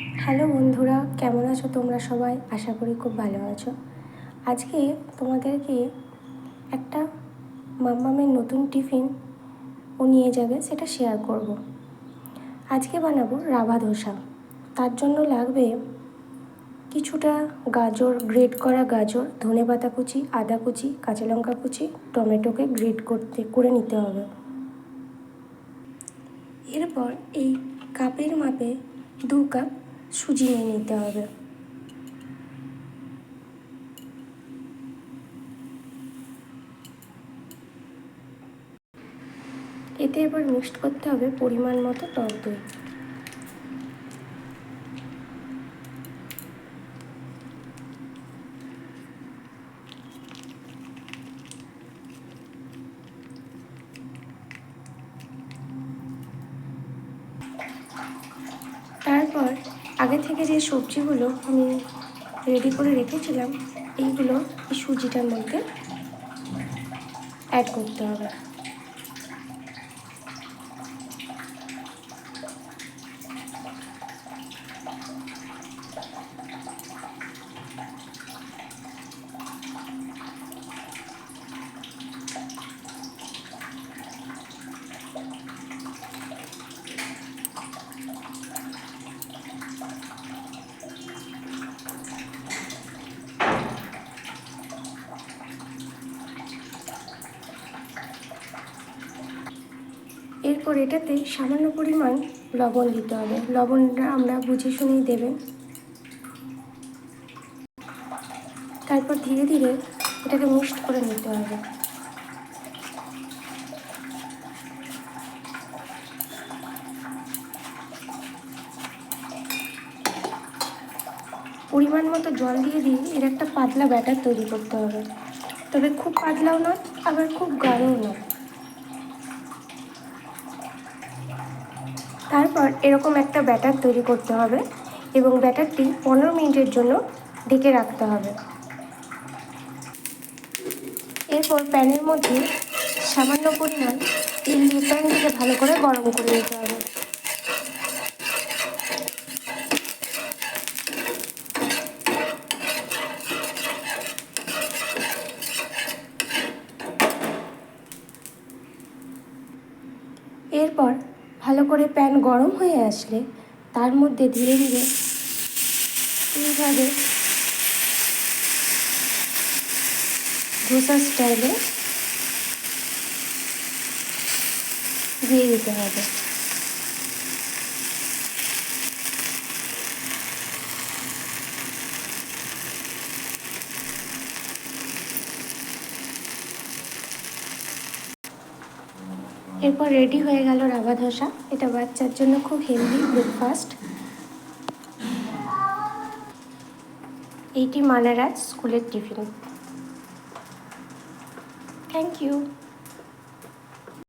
Hello বন্ধুরা, কেমন আছো তোমরা সবাই? আশা করি খুব ভালো আছো। আজকে তোমাদেরকে একটা মাম্মামের নতুন টিফিন ও নিয়ে যাবে সেটা শেয়ার করব। আজকে বানাবো রাভা ধোসা। তার জন্য লাগবে কিছুটা গাজর, গ্রেট করা গাজর, ধনেপাতা কুচি, আদা কুচি, কাঁচা লঙ্কা কুচি, টমেটোকে গ্রেট করে নিতে হবে। এরপর এই কাপের মাপে 2 কাপ সুজি নিয়ে নিতে হবে। এতে এবার মিক্সড করতে হবে পরিমাণ মতো টক দই। তারপর আগে থেকে যে সবজিগুলো আমি রেডি করে রেখেছিলাম এইগুলো এই সুজিটার মধ্যে অ্যাড করতে হবে। এরপর এটাতে সামান্য পরিমাণ লবণ দিতে হবে। লবণটা আমরা বুঝে শুনেই দেবেন। তারপর ধীরে ধীরে এটাকে মিক্সড করে নিতে হবে। পরিমাণ মতো জল দিয়ে এর একটা পাতলা ব্যাটার তৈরি করতে হবে। তবে খুব পাতলাও নয়, আবার খুব গাঢ়ও নয়। তারপর এরকম একটা ব্যাটার তৈরি করতে হবে এবং ব্যাটারটি 15 মিনিটের জন্য ঢেকে রাখতে হবে। এরপর প্যানের মধ্যে সামান্য পরিমাণ তেল দিয়ে প্যানটিকে ভালো করে গরম করে নিতে হবে। এরপর ভালো করে প্যান গরম হয়ে আসলে তার মধ্যে ধীরে ধীরে এইভাবে ধোসা স্টাইলে দিয়ে দিতে হবে। এরপর রেডি হয়ে গেল রাভা ধোসা। এটা বাচ্চার জন্য খুব হেলদি ব্রেকফাস্ট। এইটি মানারাজ স্কুলের টিফিন। Thank you.